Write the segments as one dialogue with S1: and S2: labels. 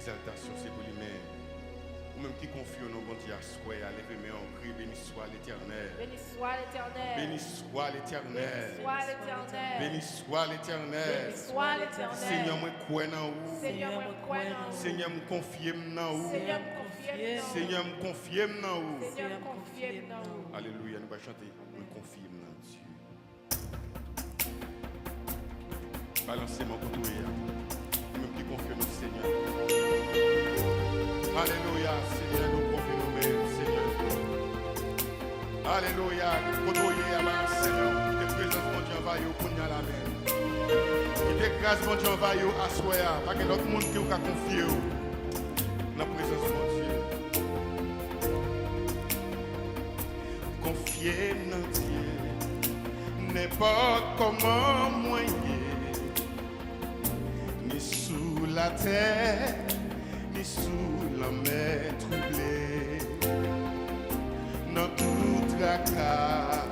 S1: exaltation, c'est pour lui-même. Ou même qui confie au nom de Dieu à soi, à lever mes en cri, béni soit l'Éternel.
S2: Béni soit l'Éternel.
S1: Béni soit l'Éternel.
S2: Béni soit l'Éternel.
S1: Béni soit l'Éternel. Seigneur, moi crois en vous.
S2: Seigneur, moi crois en vous.
S1: Seigneur, me confie en vous.
S2: Seigneur, me confie en vous.
S1: Seigneur, me confie en vous.
S2: Seigneur, me confie en vous.
S1: Alléluia, nous allons chanter. Me confie en Dieu. Balancez mon côté. Même qui confie en nous, Seigneur. Alléluia, Seigneur, nous confions nous-mêmes, Seigneur. Alléluia, nous confions Seigneur. Que présence mon Dieu va y pour la main. Que grâce mon Dieu va y à soi. Pas que l'autre monde qui vous a confié dans la présence mon Dieu. Confier dans Dieu, n'importe comment moyen, ni sous la terre, ni sous la mer troublée, dans tout tracas,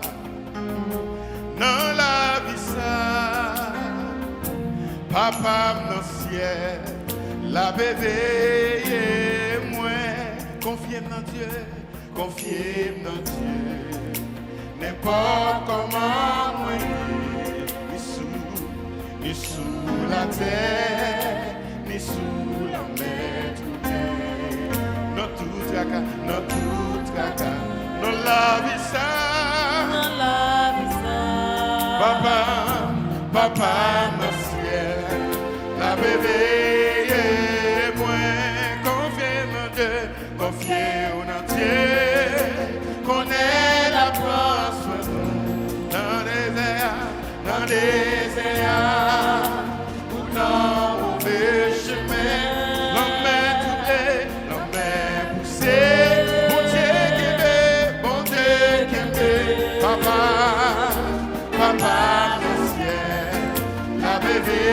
S1: dans la vie ça, papa dans le ciel, la bébé et moi, confiez dans Dieu, confiez dans Dieu, n'importe comment moi, ni sous la terre, ni sous la mer troublée, dans tout tracas, dans la vie ça, papa dans le ciel, la bébé et moi, confiez dans Dieu, confiez en Dieu, connaît la place dans les airs, où dans mauvais chemin, l'homme troublé, l'homme poussé, bon Dieu qui aimait, papa dans le ciel, la bébé,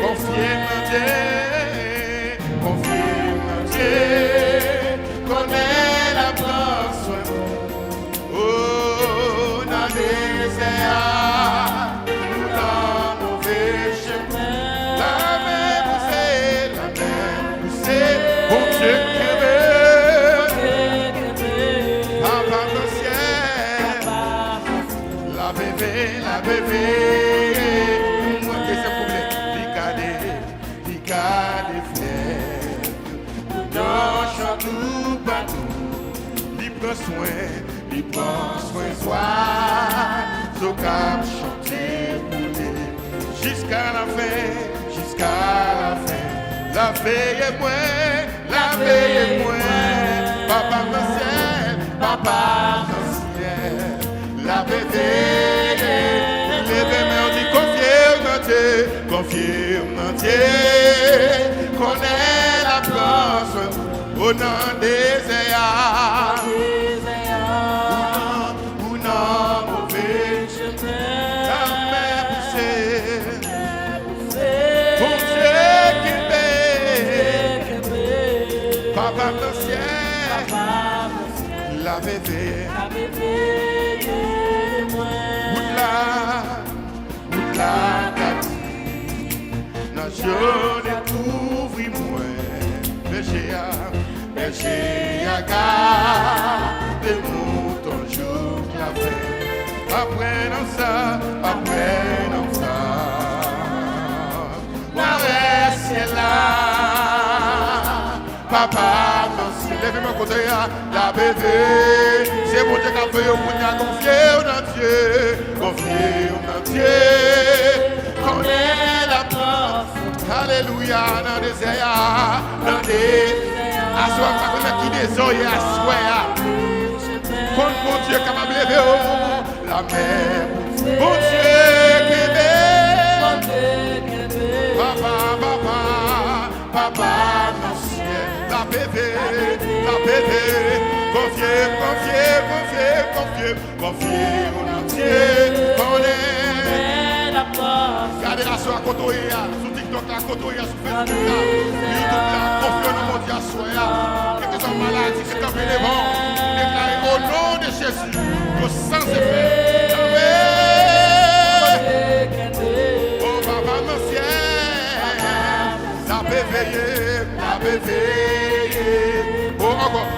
S1: confiez en Dieu, connaît la place, oh, dans les airs, dans mauvais chemin, la main poussée, bon Dieu qui veut, papa dans le ciel, la bébé, moi qui sais problème, l'icadé frère, dans chant tout partout, il prend soin soi, Zokam chanter pour lui, jusqu'à la fin, la veille est moi, papa dans le ciel, la bébé, les mains dit confirme en Dieu, connaît la place au nom des airs, ou non mauvais chemin, la mer poussée, bon Dieu qui paie, papa dans le ciel, la bébé, la nation découvre-moi, berger à garde, moutons jour la fin, après ça, la reste est là, papa, levez-moi côté la bébé, c'est bon Dieu qui a fait au monde, confier en Dieu, connaît la place, alléluia, dans des airs, dans des assois, qui des oeils à soi, bon Dieu capable de lever la mer, bon Dieu qui est papa dans le ciel, la bébé, confier en Dieu, connaît la place. Regardez la soirée à côté, sur TikTok, à côté, sur Facebook, YouTube, confier en mon Dieu à soi. Quelques sont malades, c'est comme les vents. Déclarez au nom de Jésus, le sang s'est fait. Oh, papa dans le ciel, la bébé. Oh, encore.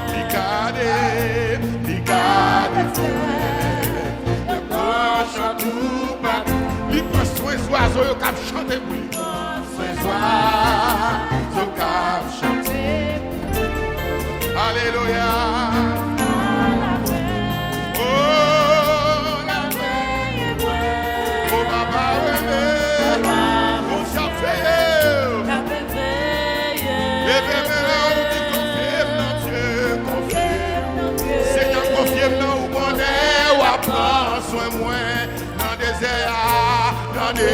S1: Il prend soin des oiseaux qui chantent pour lui. Soin des oiseaux qui chantent. Alléluia. Oh, la paix. Oh, papa, on s'en fait. Seigneur, confirme-nous au bonheur ou apprends soin moins dans des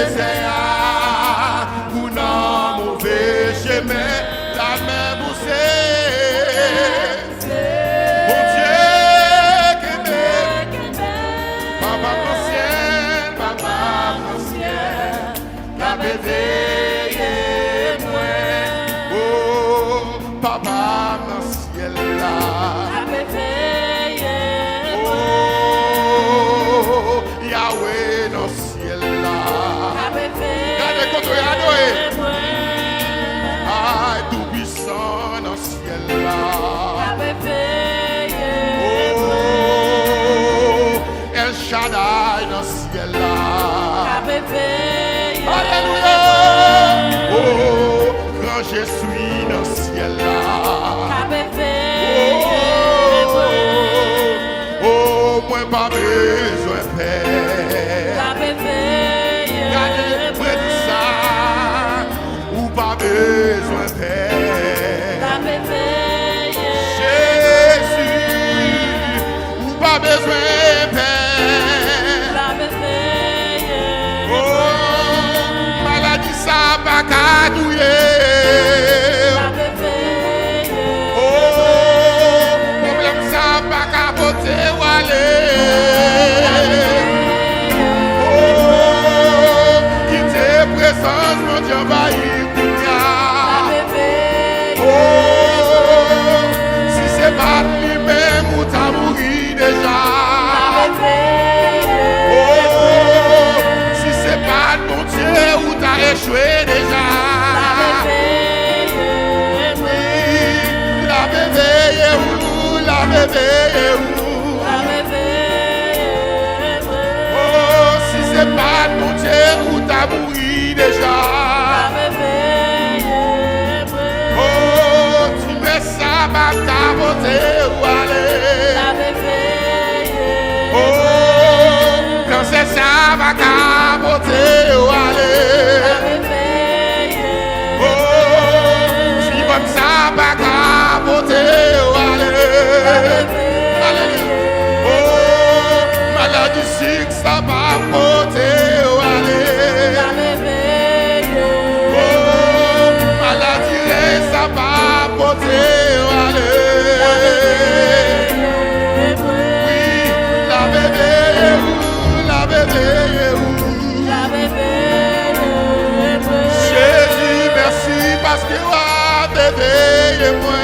S1: désert, ou dans mauvais chemin, la main boussée. Mon Dieu, que papa mon ciel, la veillé moi. Oh, papa mon ciel là. Yahweh dans le ciel là. Regardez quand on est adoré. Ah, tout puissant dans le ciel là. Oh, El Shaddai dans le ciel là. Alléluia. Oh, grand je suis dans le ciel là. Oh, moi pas besoin de paix. Gardez-moi de ça, ou pas besoin de paix. Jésus, ou pas besoin de paix. Oh, maladie ça pas qu'à douiller. Échoué déjà. La veillé où, la veillé où. Oh, si c'est pas mon Dieu où t'as mouru déjà. Oh, tu mets ça, ma capoter où aller. Oh, quand c'est ça, ma capoter où aller. Maladie chic, ça va porter ou aller. Oh, maladie, ça va porter ou aller. Oui, la bébé où, la bébé où. Jésus, merci parce que wa bébé et moi.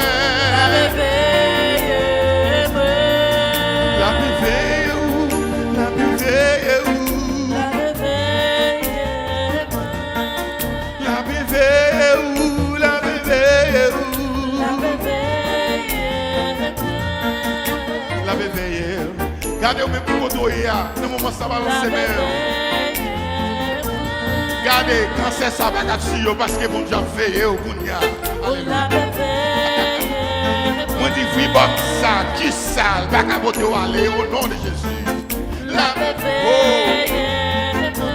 S1: Regardez au même photo hier, dans le moment ça va lancer même. Regardez, quand c'est ça va gâcher parce que bon Dieu fait au Kounia. Alléluia. Moi dis oui bon ça, qui ça, va capoter aller au nom de Jésus. La oh.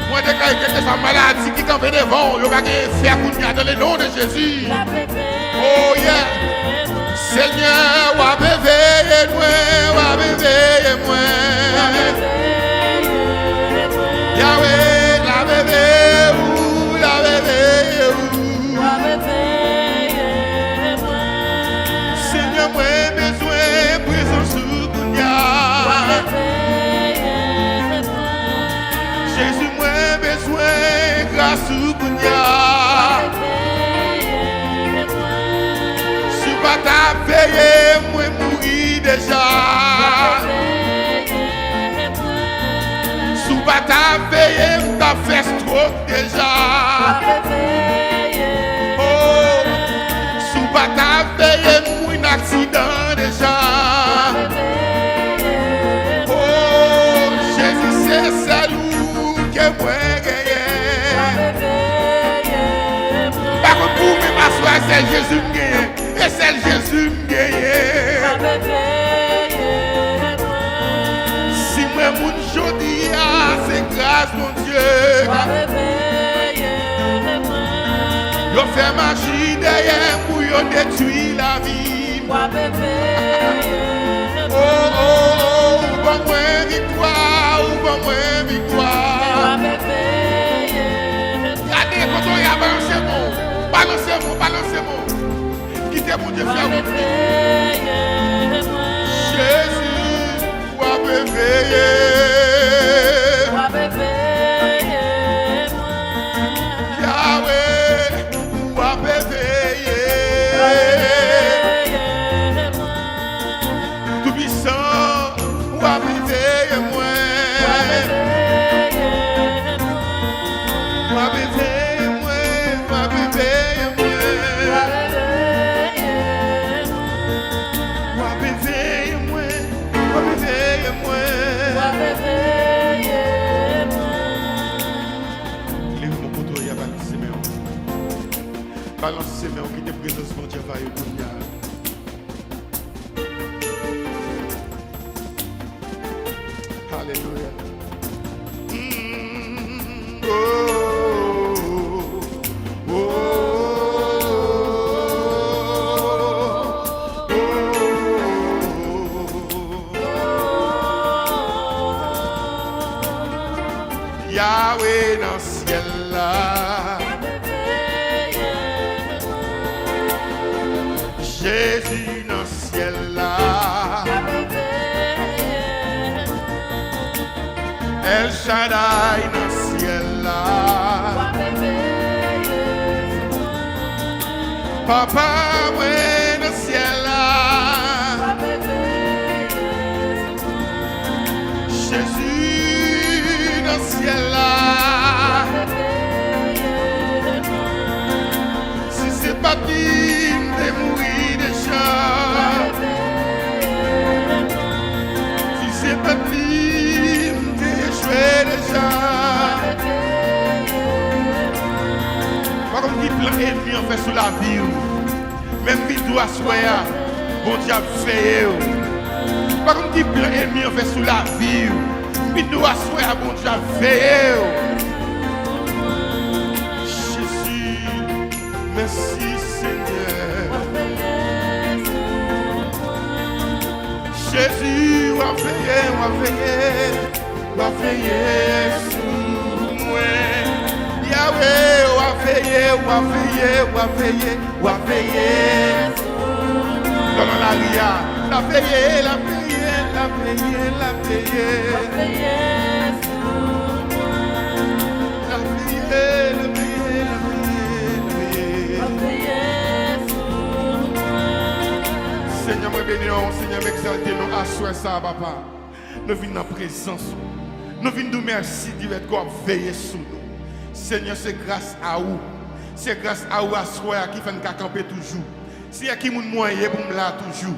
S1: Moi déclare que c'est sa maladie qui campait devant, il va faire Kounia dans le nom de Jésus. Oh yeah. Seigneur, wa réveille moi, wa réveille moi. Yahweh, la réveille où, la réveille où. Seigneur, moi besoin présence sous Kounia. Jésus, moi besoin grâce sous Kounia. T'as veillé, moi mourir déjà. Sous pas t'as veillé, t'as fait stroke déjà. Oh, réveiller pour un accident déjà. Oh, Jésus, c'est celui que moi gagne. Par contre, pour me m'asseoir, c'est Jésus me gagne. Et c'est Jésus me gagne. Si moi, mon jodi, c'est grâce, mon Dieu. Yo fait magie derrière pour yo détruire la vie. Oh, oh, oh, bon moins victoire, bon moins victoire. Regardez quand on y a balancez mon. Quittez mon Dieu faire mon Jésus, ou à veiller. Balance ses mains, qui te présence mon Dieu va y Alléluia. Yahweh dans le ciel là. Jésus dans le ciel là. El Shaddai dans le ciel là. Papa ouais dans le ciel là. Jésus dans le ciel là. Si c'est pas digne de mourir déjà. Si c'est pas digne d'échouer déjà. Par contre, il plein ennemi en fait sous la vie. Même si tu dois soyer, bon Dieu a fait. Par contre, il plein ennemi en fait sous la vie. Mais tu dois soyer, bon Dieu a fait. Jésus, merci Seigneur. Jésus, va veiller sur moi. Yahweh, va veiller. Dans la ria, la veiller. Seigneur, me bénir, Seigneur, m'exalter, nous assoir ça, papa. Nous venons dans la présence. Nous venons nous merci direct qu'on veille sur nous. Seigneur, c'est grâce à vous. C'est grâce à vous assoir qui fait nous camper toujours. C'est qui nous moyen pour me là toujours.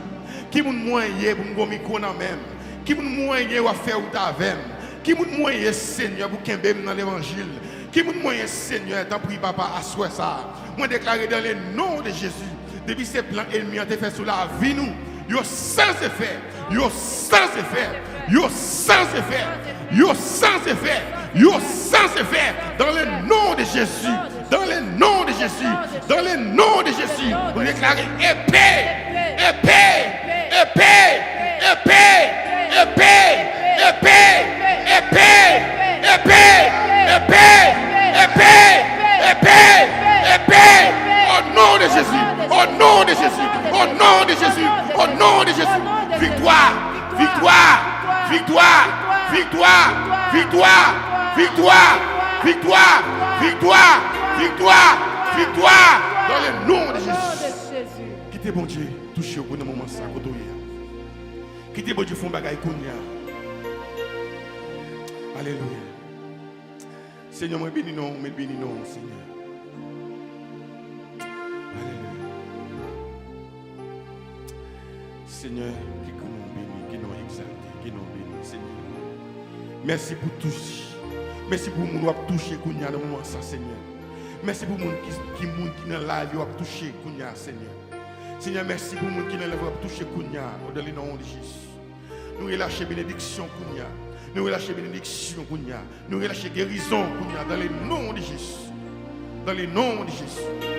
S1: Qui nous moyen pour me micro dans même. Qui nous moyen pour faire ou t'avem. Qui nous moyen Seigneur pour qu'il dans l'évangile. Qui nous moyen Seigneur, t'en prie papa assoir ça. Moi déclarer dans le nom de Jésus. Depuis ces plans ennemis ont été faits sur la vie nous. Yo sans effet. Yo sans effet. Yo sans effet. Yo sans effet. Yo sans effet. Dans le nom de Jésus. Dans le nom de Jésus. Dans le nom de Jésus. Vous déclarez épée. Épée. Épée. Épée. Épée. Épée. Épée. Épée. Épée. Épée. Épée. Épée. Au nom de Jésus. Au nom de Jésus. Au nom de Jésus. Au nom de Jésus. Victoire. Victoire. Victoire. Victoire. Victoire. Victoire. Victoire. Victoire. Victoire. Victoire. Dans le nom de Jésus. Quittez bon Dieu. Touchez au bon moment ça. Quittez bon Dieu. Font bagaille kounya. Alléluia. Seigneur, me bénis non, Seigneur. Alléluia. Seigneur, qui nous bénit, qui nous exalte, qui nous bénit, Seigneur. Merci pour tous. Merci pour nous qui avons touché Kounia dans le moment ça, Seigneur. Merci pour nous qui dans la vie ont touché Kounia, Seigneur. Seigneur, merci pour nous qui dans la vie ont touché Kounia, au-delà du nom de Jésus. Nous relâchons bénédiction Kounia. Nous relâchons bénédiction Kounia. Nous relâchons guérison Kounia dans le nom de Jésus. Dans le nom de Jésus.